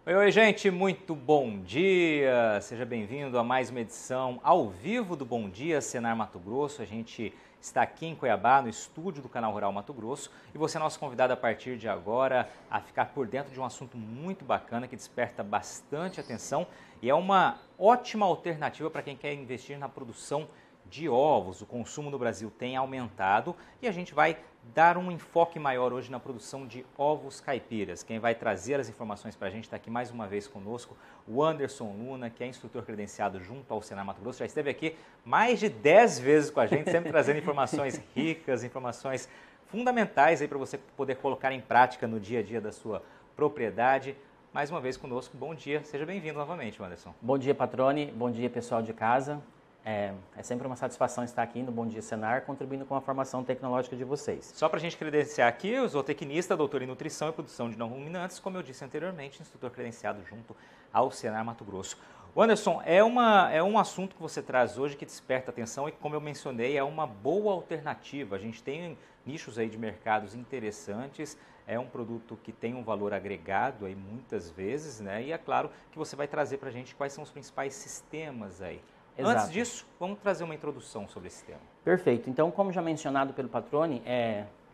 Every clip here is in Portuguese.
Oi, oi, gente, muito bom dia! Seja bem-vindo a mais uma edição ao vivo do Bom Dia Senar Mato Grosso. A gente está aqui em Cuiabá, no estúdio do Canal Rural Mato Grosso, e você é nosso convidado a partir de agora a ficar por dentro de um assunto muito bacana que desperta bastante atenção e é uma ótima alternativa para quem quer investir na produção de ovos. O consumo no Brasil tem aumentado e a gente vai dar um enfoque maior hoje na produção de ovos caipiras. Quem vai trazer as informações para a gente está aqui mais uma vez conosco, o Anderson Luna, que é instrutor credenciado junto ao Senar Mato Grosso. Já esteve aqui mais de 10 vezes com a gente, sempre trazendo informações ricas, informações fundamentais aí para você poder colocar em prática no dia a dia da sua propriedade. Mais uma vez conosco, bom dia, seja bem-vindo novamente, Anderson. Bom dia, Patrone, bom dia, pessoal de casa. É sempre uma satisfação estar aqui no Bom Dia Senar, contribuindo com a formação tecnológica de vocês. Sou para a gente credenciar aqui, eu sou zootecnista, doutor em nutrição e produção de não ruminantes, como eu disse anteriormente, instrutor credenciado junto ao Senar Mato Grosso. O Anderson, é um assunto que você traz hoje que desperta atenção e, como eu mencionei, é uma boa alternativa. A gente tem nichos aí de mercados interessantes, é um produto que tem um valor agregado aí muitas vezes, né? E é claro que você vai trazer para a gente quais são os principais sistemas aí. Exato. Antes disso, vamos trazer uma introdução sobre esse tema. Perfeito. Então, como já mencionado pelo Patrone,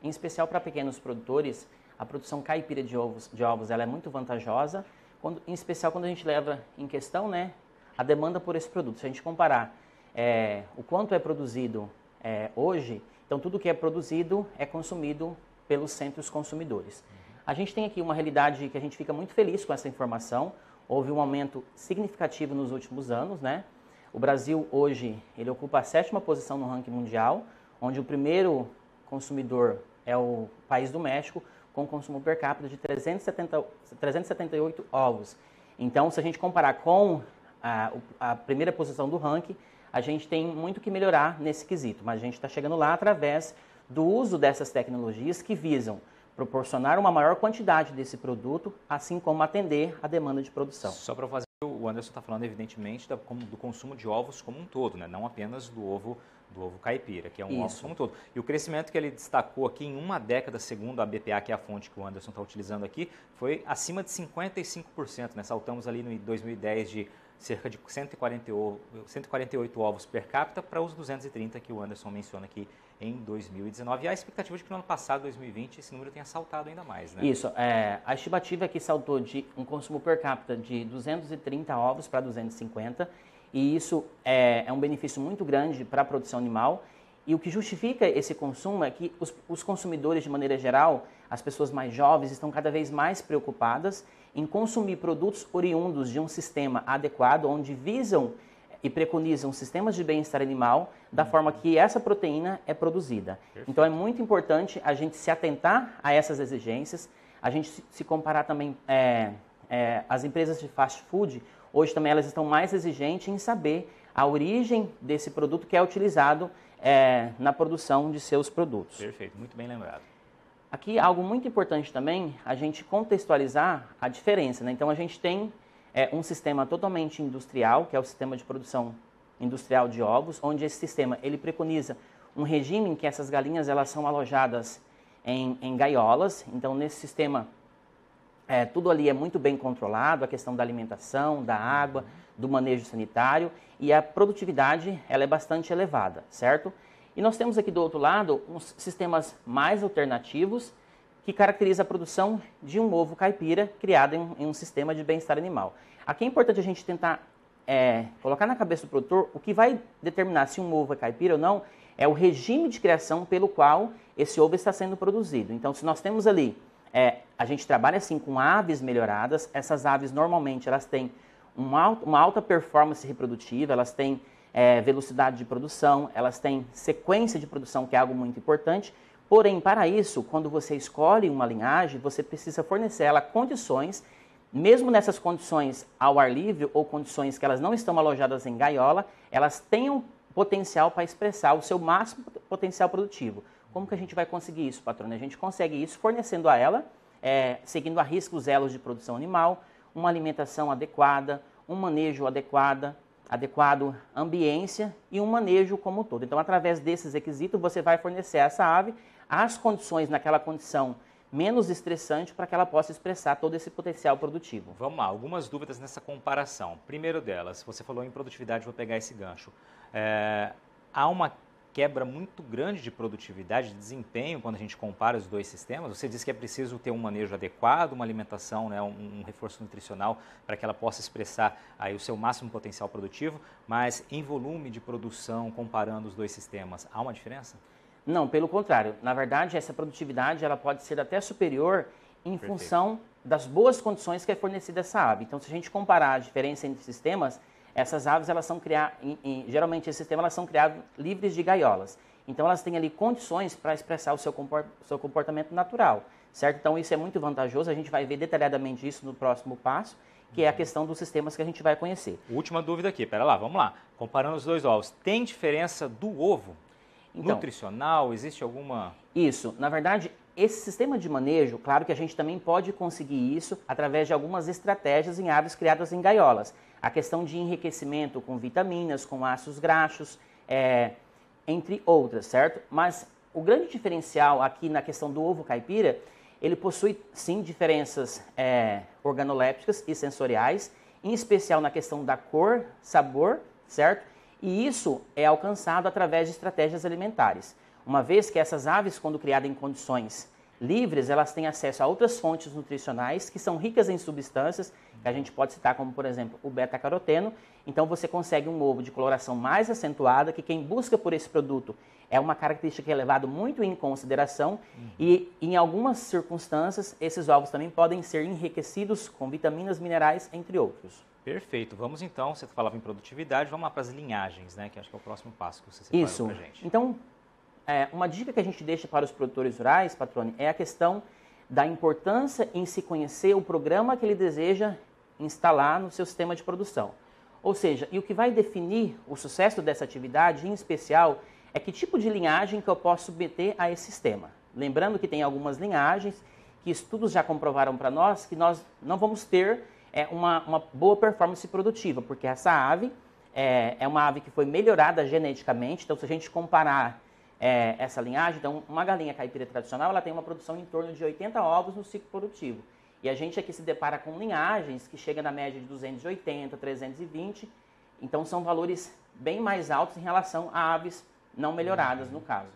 em especial para pequenos produtores, a produção caipira de ovos ela é muito vantajosa, em especial quando a gente leva em questão, né, a demanda por esse produto. Se a gente comparar o quanto é produzido hoje, então tudo que é produzido é consumido pelos centros consumidores. A gente tem aqui uma realidade que a gente fica muito feliz com essa informação. Houve um aumento significativo nos últimos anos, né? O Brasil hoje ele ocupa a 7ª posição no ranking mundial, onde o primeiro consumidor é o país do México, com consumo per capita de 378 ovos. Então, se a gente comparar com a primeira posição do ranking, a gente tem muito que melhorar nesse quesito, mas a gente está chegando lá através do uso dessas tecnologias que visam proporcionar uma maior quantidade desse produto, assim como atender a demanda de produção. Só para fazer, o Anderson está falando evidentemente do consumo de ovos como um todo, né? Não apenas do ovo caipira, que é um ovo como um todo. E o crescimento que ele destacou aqui em uma década, segundo a BPA, que é a fonte que o Anderson está utilizando aqui, foi acima de 55%, né? Saltamos ali no 2010 de cerca de 148 ovos per capita para os 230 que o Anderson menciona aqui em 2019. E a expectativa de que no ano passado, 2020, esse número tenha saltado ainda mais, né? Isso. A estimativa é que saltou de um consumo per capita de 230 ovos para 250, e isso é um benefício muito grande para a produção animal. E o que justifica esse consumo é que os consumidores, de maneira geral, as pessoas mais jovens, estão cada vez mais preocupadas em consumir produtos oriundos de um sistema adequado, onde visam e preconizam sistemas de bem-estar animal da forma que essa proteína é produzida. Perfeito. Então é muito importante a gente se atentar a essas exigências, a gente se comparar também, as empresas de fast food, hoje também elas estão mais exigentes em saber a origem desse produto que é utilizado na produção de seus produtos. Perfeito, muito bem lembrado. Aqui, algo muito importante também, a gente contextualizar a diferença, né? Então, a gente tem um sistema totalmente industrial, que é o sistema de produção industrial de ovos, onde esse sistema ele preconiza um regime em que essas galinhas elas são alojadas em gaiolas. Então, nesse sistema, tudo ali é muito bem controlado, a questão da alimentação, da água, do manejo sanitário, e a produtividade ela é bastante elevada, certo? E nós temos aqui do outro lado uns sistemas mais alternativos que caracterizam a produção de um ovo caipira criado em um sistema de bem-estar animal. Aqui é importante a gente tentar colocar na cabeça do produtor o que vai determinar se um ovo é caipira ou não é o regime de criação pelo qual esse ovo está sendo produzido. Então, se nós temos ali, a gente trabalha assim com aves melhoradas, essas aves normalmente elas têm uma alta performance reprodutiva, elas têm velocidade de produção, elas têm sequência de produção, que é algo muito importante. Porém, para isso, quando você escolhe uma linhagem, você precisa fornecer ela condições, mesmo nessas condições ao ar livre ou condições que elas não estão alojadas em gaiola, elas tenham potencial para expressar o seu máximo potencial produtivo. Como que a gente vai conseguir isso, patrônio? A gente consegue isso fornecendo a ela, seguindo a risca os elos de produção animal, uma alimentação adequada, um manejo adequado, ambiência e um manejo como um todo. Então, através desses requisitos, você vai fornecer a essa ave as condições naquela condição menos estressante para que ela possa expressar todo esse potencial produtivo. Vamos lá, algumas dúvidas nessa comparação. Primeiro delas, você falou em produtividade, vou pegar esse gancho. Há uma quebra muito grande de produtividade, de desempenho, quando a gente compara os dois sistemas. Você disse que é preciso ter um manejo adequado, uma alimentação, né, um reforço nutricional para que ela possa expressar aí o seu máximo potencial produtivo, mas em volume de produção, comparando os dois sistemas, há uma diferença? Não, pelo contrário. Na verdade, essa produtividade ela pode ser até superior em função das boas condições que é fornecida essa ave. Então, se a gente comparar a diferença entre sistemas, essas aves, elas são criadas, geralmente esse sistema, elas são criadas livres de gaiolas. Então, elas têm ali condições para expressar o seu comportamento natural, certo? Então, isso é muito vantajoso, a gente vai ver detalhadamente isso no próximo passo, que é a questão dos sistemas que a gente vai conhecer. Última dúvida aqui, pera lá, vamos lá. Comparando os dois ovos, tem diferença do ovo nutricional? Existe alguma... Isso, na verdade, esse sistema de manejo, claro que a gente também pode conseguir isso através de algumas estratégias em aves criadas em gaiolas. A questão de enriquecimento com vitaminas, com ácidos graxos, entre outras, certo? Mas o grande diferencial aqui na questão do ovo caipira, ele possui sim diferenças organolépticas e sensoriais, em especial na questão da cor, sabor, certo? E isso é alcançado através de estratégias alimentares. Uma vez que essas aves, quando criadas em condições livres, elas têm acesso a outras fontes nutricionais que são ricas em substâncias, que a gente pode citar como, por exemplo, o beta-caroteno. Então, você consegue um ovo de coloração mais acentuada, que quem busca por esse produto é uma característica que é levado muito em consideração. E, em algumas circunstâncias, esses ovos também podem ser enriquecidos com vitaminas, minerais, entre outros. Perfeito. Vamos então, você falava em produtividade, vamos lá para as linhagens, né? Que acho que é o próximo passo que você separou para a gente. Então, uma dica que a gente deixa para os produtores rurais, Patrone, é a questão da importância em se conhecer o programa que ele deseja instalar no seu sistema de produção. Ou seja, e o que vai definir o sucesso dessa atividade, em especial, é que tipo de linhagem que eu posso submeter a esse sistema. Lembrando que tem algumas linhagens que estudos já comprovaram para nós que nós não vamos ter uma boa performance produtiva, porque essa ave é uma ave que foi melhorada geneticamente. Então, se a gente comparar essa linhagem, então uma galinha caipira tradicional, ela tem uma produção em torno de 80 ovos no ciclo produtivo. E a gente aqui se depara com linhagens que chegam na média de 280, 320. Então, são valores bem mais altos em relação a aves não melhoradas, no caso.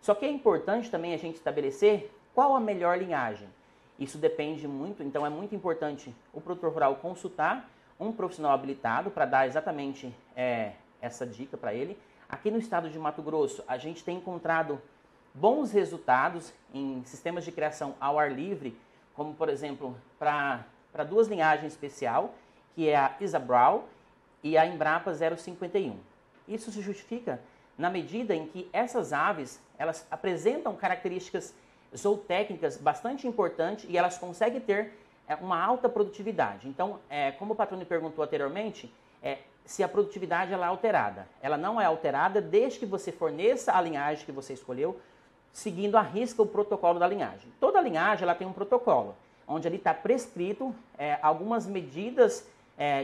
Só que é importante também a gente estabelecer qual a melhor linhagem. Isso depende muito, então é muito importante o produtor rural consultar um profissional habilitado para dar exatamente essa dica para ele. Aqui no estado de Mato Grosso, a gente tem encontrado bons resultados em sistemas de criação ao ar livre, como, por exemplo, para duas linhagens especial, que é a Isabral e a Embrapa 051. Isso se justifica na medida em que essas aves, elas apresentam características zootécnicas bastante importantes e elas conseguem ter uma alta produtividade. Então, como o Patrone perguntou anteriormente, se a produtividade ela é alterada. Ela não é alterada desde que você forneça a linhagem que você escolheu, seguindo à risca o protocolo da linhagem. Toda linhagem ela tem um protocolo, onde ali está prescrito algumas medidas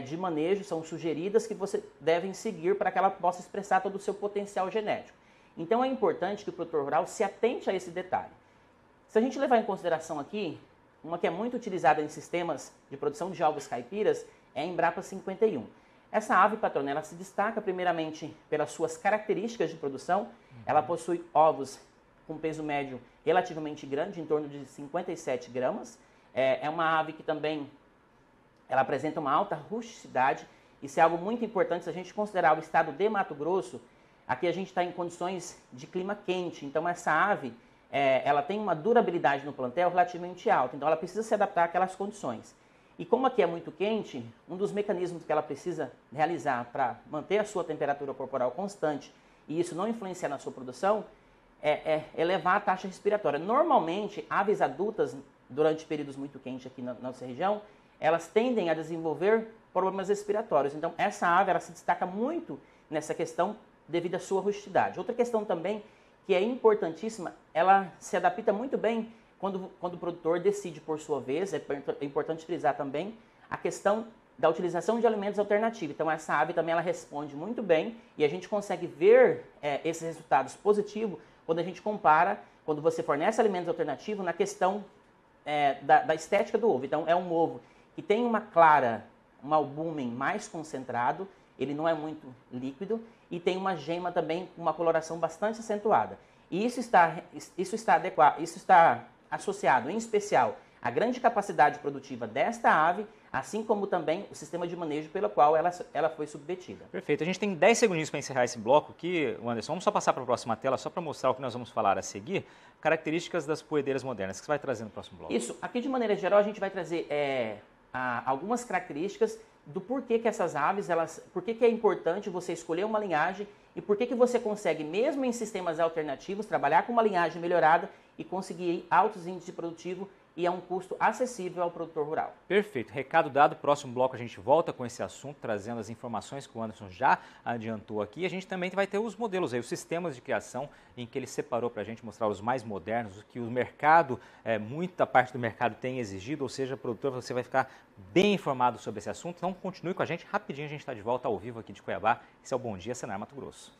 de manejo, são sugeridas que você deve seguir para que ela possa expressar todo o seu potencial genético. Então é importante que o produtor rural se atente a esse detalhe. Se a gente levar em consideração aqui, uma que é muito utilizada em sistemas de produção de ovos caipiras é a Embrapa 51. Essa ave, Patrone, ela se destaca primeiramente pelas suas características de produção. Ela possui ovos com peso médio relativamente grande, em torno de 57 gramas. É uma ave que também ela apresenta uma alta rusticidade. Isso é algo muito importante se a gente considerar o estado de Mato Grosso. Aqui a gente está em condições de clima quente, então essa ave ela tem uma durabilidade no plantel relativamente alta, então ela precisa se adaptar àquelas condições. E como aqui é muito quente, um dos mecanismos que ela precisa realizar para manter a sua temperatura corporal constante e isso não influenciar na sua produção é elevar a taxa respiratória. Normalmente, aves adultas, durante períodos muito quentes aqui na nossa região, elas tendem a desenvolver problemas respiratórios. Então, essa ave ela se destaca muito nessa questão devido à sua rusticidade. Outra questão também que é importantíssima, ela se adapta muito bem quando o produtor decide, por sua vez, é importante frisar também a questão da utilização de alimentos alternativos. Então, essa ave também ela responde muito bem e a gente consegue ver esses resultados positivos quando a gente compara, quando você fornece alimentos alternativos na questão da estética do ovo. Então, é um ovo que tem uma clara, um albúmen mais concentrado, ele não é muito líquido, e tem uma gema também com uma coloração bastante acentuada. E isso está associado, em especial, à grande capacidade produtiva desta ave, assim como também o sistema de manejo pelo qual ela foi submetida. Perfeito. A gente tem 10 segundinhos para encerrar esse bloco aqui, Anderson. Vamos só passar para a próxima tela, só para mostrar o que nós vamos falar a seguir. Características das poedeiras modernas, que você vai trazer no próximo bloco. Isso. Aqui, de maneira geral, a gente vai trazer algumas características do porquê que essas aves, por que é importante você escolher uma linhagem e por que você consegue, mesmo em sistemas alternativos, trabalhar com uma linhagem melhorada e conseguir altos índices produtivos e a um custo acessível ao produtor rural. Perfeito. Recado dado. Próximo bloco a gente volta com esse assunto, trazendo as informações que o Anderson já adiantou aqui. A gente também vai ter os modelos aí, os sistemas de criação em que ele separou para a gente mostrar os mais modernos, o que o mercado, muita parte do mercado tem exigido, ou seja, produtor, você vai ficar bem informado sobre esse assunto. Então continue com a gente, rapidinho a gente está de volta ao vivo aqui de Cuiabá. Esse é o Bom Dia Senar Mato Grosso.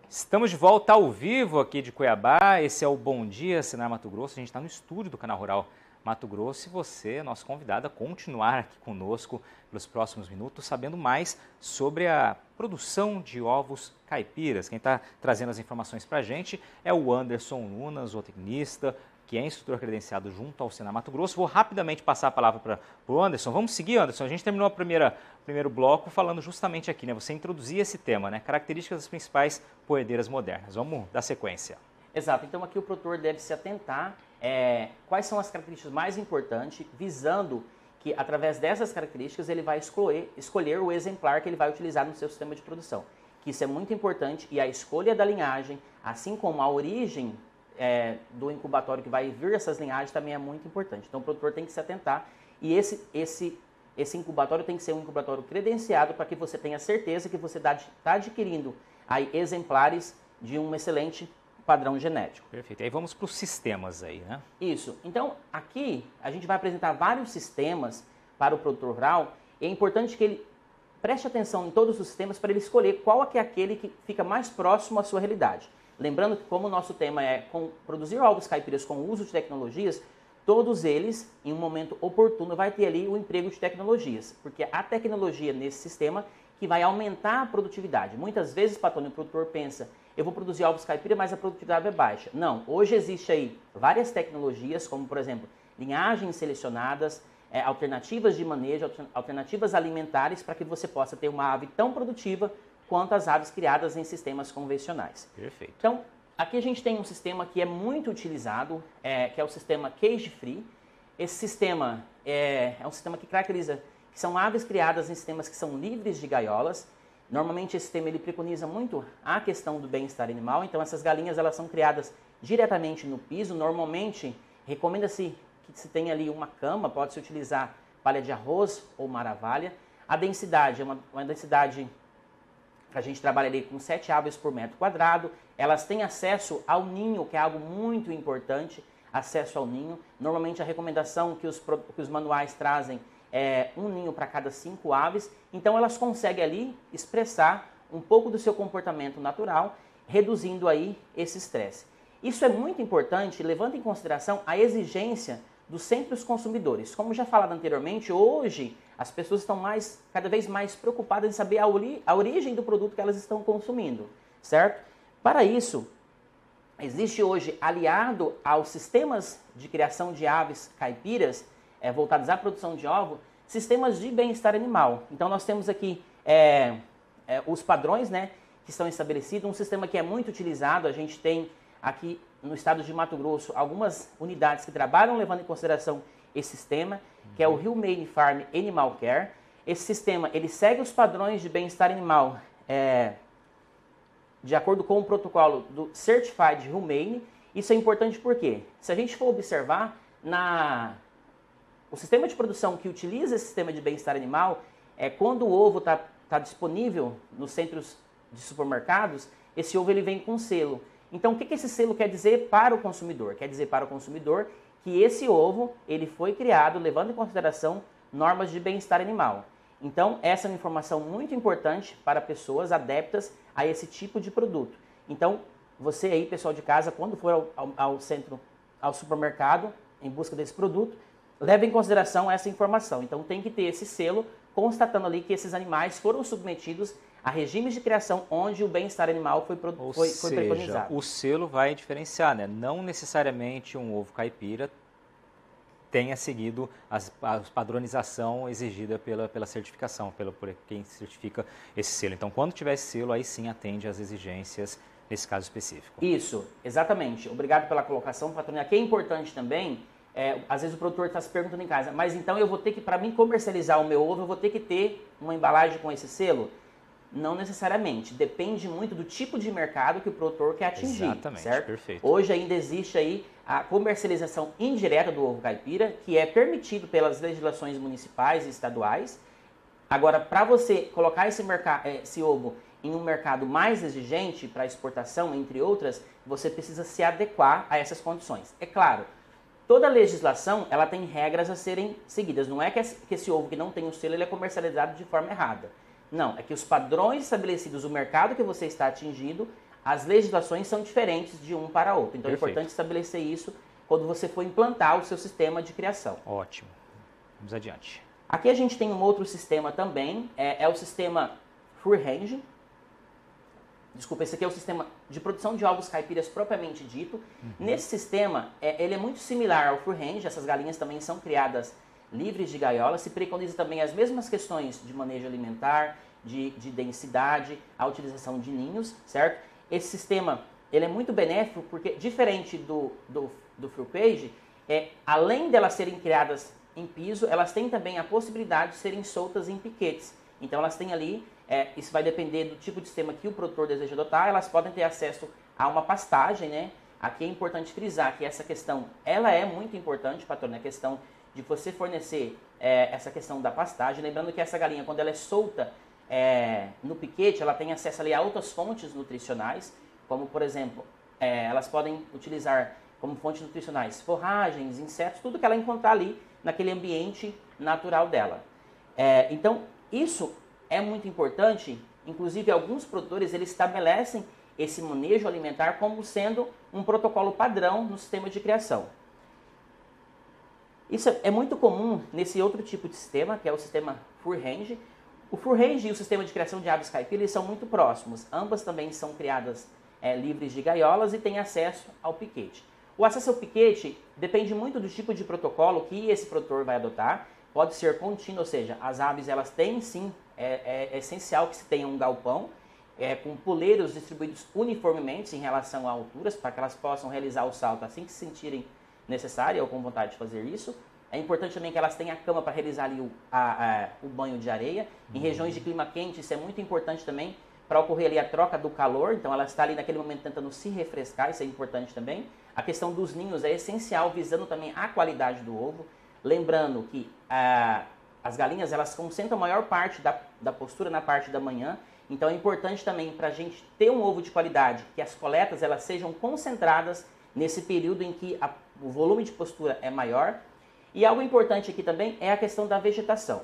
Estamos de volta ao vivo aqui de Cuiabá, esse é o Bom Dia Senar Mato Grosso, a gente está no estúdio do Canal Rural Mato Grosso e você é nosso convidado a continuar aqui conosco pelos próximos minutos, sabendo mais sobre a produção de ovos caipiras. Quem está trazendo as informações para a gente é o Anderson Nunes, zootecnista, que é instrutor credenciado junto ao Senar Mato Grosso. Vou rapidamente passar a palavra para o Anderson. Vamos seguir, Anderson. A gente terminou o primeiro bloco falando justamente aqui, né? Você introduzia esse tema, né? Características das principais poedeiras modernas. Vamos dar sequência. Exato. Então aqui o produtor deve se atentar quais são as características mais importantes, visando que através dessas características ele vai escolher o exemplar que ele vai utilizar no seu sistema de produção. Que isso é muito importante e a escolha da linhagem, assim como a origem do incubatório que vai vir essas linhagens também é muito importante. Então o produtor tem que se atentar e esse incubatório tem que ser um incubatório credenciado para que você tenha certeza que você está adquirindo aí exemplares de um excelente padrão genético. Perfeito. Aí vamos para os sistemas aí, né? Isso. Então aqui a gente vai apresentar vários sistemas para o produtor rural e é importante que ele preste atenção em todos os sistemas para ele escolher qual é aquele que fica mais próximo à sua realidade. Lembrando que como o nosso tema é produzir ovos caipiras com o uso de tecnologias, todos eles, em um momento oportuno, vai ter ali o emprego de tecnologias, porque a tecnologia nesse sistema que vai aumentar a produtividade. Muitas vezes, patrônio, o produtor pensa, eu vou produzir ovos caipira, mas a produtividade é baixa. Não, hoje existe aí várias tecnologias, como por exemplo, linhagens selecionadas, alternativas de manejo, alternativas alimentares, para que você possa ter uma ave tão produtiva quanto as aves criadas em sistemas convencionais. Perfeito. Então, aqui a gente tem um sistema que é muito utilizado, que é o sistema cage free. Esse sistema é um sistema que caracteriza que são aves criadas em sistemas que são livres de gaiolas. Normalmente esse sistema ele preconiza muito a questão do bem-estar animal, então essas galinhas elas são criadas diretamente no piso. Normalmente recomenda-se que se tenha ali uma cama, pode-se utilizar palha de arroz ou maravalha. A densidade é uma densidade que a gente trabalha ali com 7 aves por metro quadrado. Elas têm acesso ao ninho, que é algo muito importante, acesso ao ninho. Normalmente a recomendação que os manuais trazem é um ninho para cada 5 aves. Então elas conseguem ali expressar um pouco do seu comportamento natural, reduzindo aí esse estresse. Isso é muito importante, levando em consideração a exigência dos centros consumidores. Como já falado anteriormente, hoje as pessoas estão cada vez mais preocupadas em saber a origem do produto que elas estão consumindo, certo? Para isso, existe hoje, aliado aos sistemas de criação de aves caipiras, voltados à produção de ovo, sistemas de bem-estar animal. Então nós temos aqui os padrões, né, que estão estabelecidos, um sistema que é muito utilizado. A gente tem aqui no estado de Mato Grosso algumas unidades que trabalham levando em consideração esse sistema, que é o Humane Farm Animal Care. Esse sistema ele segue os padrões de bem-estar animal de acordo com o protocolo do Certified Humane. Isso é importante porque, se a gente for observar, o sistema de produção que utiliza esse sistema de bem-estar animal, quando o ovo está disponível nos centros de supermercados, esse ovo ele vem com selo. Então, o que esse selo quer dizer para o consumidor? Quer dizer para o consumidor que esse ovo ele foi criado levando em consideração normas de bem-estar animal. Então, essa é uma informação muito importante para pessoas adeptas a esse tipo de produto. Então, você aí, pessoal de casa, quando for ao centro, ao supermercado, em busca desse produto, leve em consideração essa informação. Então, tem que ter esse selo constatando ali que esses animais foram submetidos a regimes de criação onde o bem-estar animal foi preconizado. O selo vai diferenciar, né? Não necessariamente um ovo caipira tenha seguido a padronização exigida pela certificação, por quem certifica esse selo. Então, quando tiver esse selo, aí sim atende às exigências nesse caso específico. Isso, exatamente. Obrigado pela colocação, patrônio. Aqui é importante também, às vezes o produtor está se perguntando em casa, mas então eu vou ter que, para mim comercializar o meu ovo, eu vou ter que ter uma embalagem com esse selo? Não necessariamente, depende muito do tipo de mercado que o produtor quer atingir. Exatamente, certo? Perfeito. Hoje ainda existe aí a comercialização indireta do ovo caipira, que é permitido pelas legislações municipais e estaduais. Agora, para você colocar esse ovo em um mercado mais exigente para exportação, entre outras, você precisa se adequar a essas condições. É claro, toda legislação ela tem regras a serem seguidas. Não é que esse ovo que não tem o selo ele é comercializado de forma errada. Não, é que os padrões estabelecidos, o mercado que você está atingindo, as legislações são diferentes de um para outro. Então Perfeito. É importante estabelecer isso quando você for implantar o seu sistema de criação. Ótimo. Vamos adiante. Aqui a gente tem um outro sistema também, é o sistema Free Range. Desculpa, esse aqui é o sistema de produção de ovos caipiras propriamente dito. Nesse sistema, ele é muito similar ao Free Range, essas galinhas também são criadas livres de gaiola, se preconiza também as mesmas questões de manejo alimentar, de densidade, a utilização de ninhos, certo? Esse sistema ele é muito benéfico porque, diferente do Free Range, além delas serem criadas em piso, elas têm também a possibilidade de serem soltas em piquetes. Então elas têm ali, isso vai depender do tipo de sistema que o produtor deseja adotar, elas podem ter acesso a uma pastagem, né? Aqui é importante frisar que essa questão, ela é muito importante, patrônio, a questão de você fornecer essa questão da pastagem. Lembrando que essa galinha, quando ela é solta no piquete, ela tem acesso ali a outras fontes nutricionais, como por exemplo, elas podem utilizar como fontes nutricionais forragens, insetos, tudo que ela encontrar ali naquele ambiente natural dela. Então, isso é muito importante, inclusive alguns produtores eles estabelecem esse manejo alimentar como sendo um protocolo padrão no sistema de criação. Isso é muito comum nesse outro tipo de sistema, que é o sistema Free Range. O Free Range e o sistema de criação de aves caipira são muito próximos. Ambas também são criadas livres de gaiolas e têm acesso ao piquete. O acesso ao piquete depende muito do tipo de protocolo que esse produtor vai adotar. Pode ser contínuo, ou seja, as aves elas têm sim, é essencial que se tenha um galpão com puleiros distribuídos uniformemente em relação a alturas, para que elas possam realizar o salto assim que se sentirem necessária ou com vontade de fazer isso. É importante também que elas tenham a cama para realizar ali o banho de areia. Em regiões de clima quente, isso é muito importante também para ocorrer ali a troca do calor. Então, ela está ali naquele momento tentando se refrescar, isso é importante também. A questão dos ninhos é essencial, visando também a qualidade do ovo. Lembrando que as galinhas, elas concentram a maior parte da postura na parte da manhã. Então, é importante também para a gente ter um ovo de qualidade, que as coletas elas sejam concentradas nesse período em que o volume de postura é maior. E algo importante aqui também é a questão da vegetação.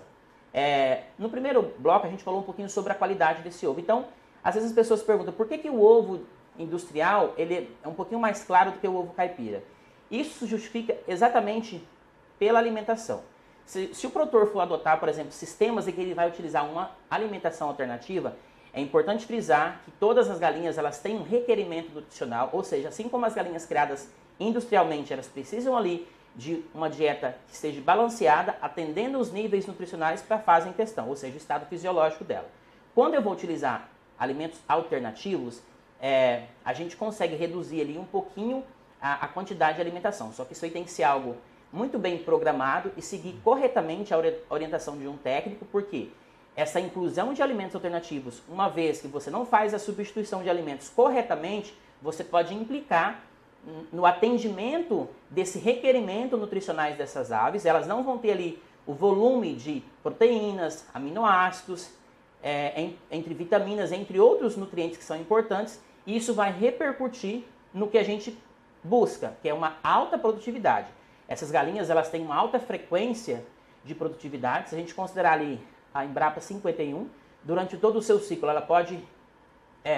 No primeiro bloco a gente falou um pouquinho sobre a qualidade desse ovo. Então, às vezes as pessoas perguntam por que o ovo industrial ele é um pouquinho mais claro do que o ovo caipira. Isso se justifica exatamente pela alimentação. Se o produtor for adotar, por exemplo, sistemas em que ele vai utilizar uma alimentação alternativa, é importante frisar que todas as galinhas elas têm um requerimento nutricional, ou seja, assim como as galinhas criadas industrialmente, elas precisam ali de uma dieta que esteja balanceada, atendendo os níveis nutricionais para a fase em questão, ou seja, o estado fisiológico dela. Quando eu vou utilizar alimentos alternativos, a gente consegue reduzir ali um pouquinho a quantidade de alimentação, só que isso aí tem que ser algo muito bem programado e seguir corretamente a orientação de um técnico, porque essa inclusão de alimentos alternativos, uma vez que você não faz a substituição de alimentos corretamente, você pode implicar no atendimento desse requerimento nutricionais dessas aves. Elas não vão ter ali o volume de proteínas, aminoácidos, entre vitaminas, entre outros nutrientes que são importantes, e isso vai repercutir no que a gente busca, que é uma alta produtividade. Essas galinhas elas têm uma alta frequência de produtividade. Se a gente considerar ali a Embrapa 51. Durante todo o seu ciclo, ela pode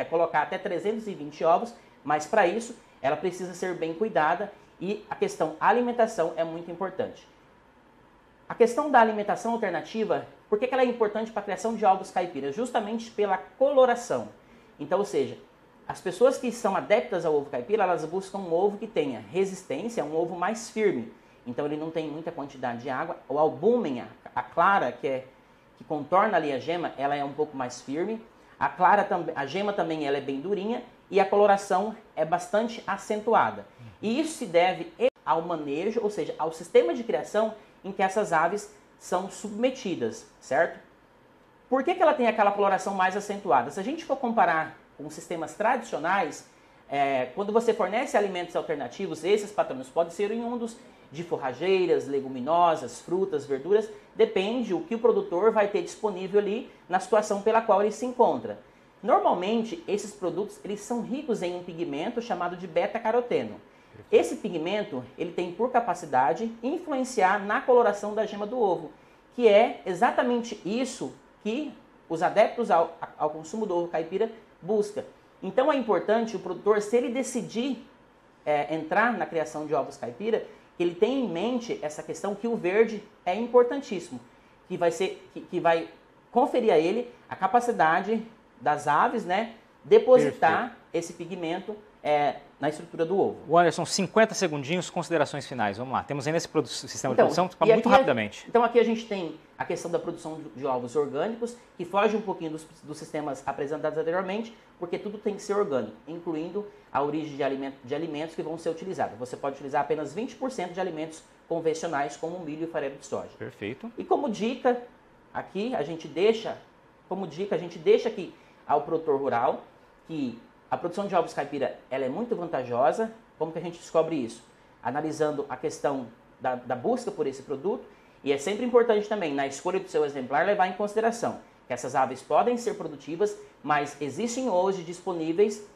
colocar até 320 ovos, mas para isso, ela precisa ser bem cuidada e a questão alimentação é muito importante. A questão da alimentação alternativa, por que ela é importante para a criação de ovos caipiras? Justamente pela coloração. Então, ou seja, as pessoas que são adeptas ao ovo caipira, elas buscam um ovo que tenha resistência, um ovo mais firme. Então, ele não tem muita quantidade de água. O albúmen, a clara, que contorna ali a gema, ela é um pouco mais firme. A gema também ela é bem durinha e a coloração é bastante acentuada. E isso se deve ao manejo, ou seja, ao sistema de criação em que essas aves são submetidas, certo? Por que ela tem aquela coloração mais acentuada? Se a gente for comparar com sistemas tradicionais, quando você fornece alimentos alternativos, esses patrões podem ser oriundos de forrageiras, leguminosas, frutas, verduras, depende o que o produtor vai ter disponível ali na situação pela qual ele se encontra. Normalmente, esses produtos eles são ricos em um pigmento chamado de beta-caroteno. Esse pigmento ele tem por capacidade influenciar na coloração da gema do ovo, que é exatamente isso que os adeptos ao consumo do ovo caipira buscam. Então é importante o produtor, se ele decidir entrar na criação de ovos caipira, que ele tenha em mente essa questão que o verde é importantíssimo, que vai conferir a ele a capacidade das aves, né, depositar esse pigmento na estrutura do ovo. O Anderson, 50 segundinhos, considerações finais. Vamos lá. Temos aí nesse sistema de produção, muito rapidamente. Então aqui a gente tem a questão da produção de ovos orgânicos, que foge um pouquinho dos sistemas apresentados anteriormente, porque tudo tem que ser orgânico, incluindo a origem de alimentos que vão ser utilizados. Você pode utilizar apenas 20% de alimentos convencionais, como milho e farelo de soja. Perfeito. E como dica, aqui a gente deixa aqui ao produtor rural que a produção de ovos caipira ela é muito vantajosa. Como que a gente descobre isso? Analisando a questão da busca por esse produto. E é sempre importante também, na escolha do seu exemplar, levar em consideração que essas aves podem ser produtivas, mas existem hoje disponíveis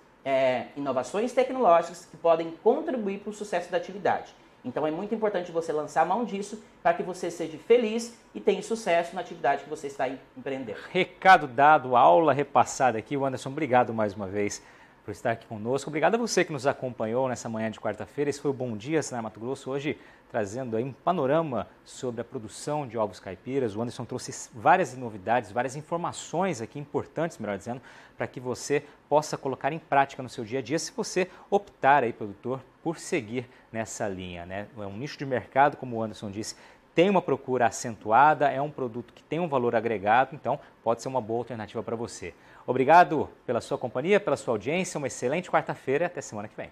inovações tecnológicas que podem contribuir para o sucesso da atividade. Então é muito importante você lançar a mão disso para que você seja feliz e tenha sucesso na atividade que você está empreendendo. Recado dado, aula repassada aqui. Anderson, obrigado mais uma vez por estar aqui conosco. Obrigado a você que nos acompanhou nessa manhã de quarta-feira. Esse foi o Bom Dia Senar Mato Grosso, hoje trazendo aí um panorama sobre a produção de ovos caipiras. O Anderson trouxe várias novidades, várias informações aqui importantes, melhor dizendo, para que você possa colocar em prática no seu dia a dia, se você optar aí, produtor, por seguir nessa linha, né? É um nicho de mercado, como o Anderson disse, tem uma procura acentuada, é um produto que tem um valor agregado, então pode ser uma boa alternativa para você. Obrigado pela sua companhia, pela sua audiência, uma excelente quarta-feira e até semana que vem.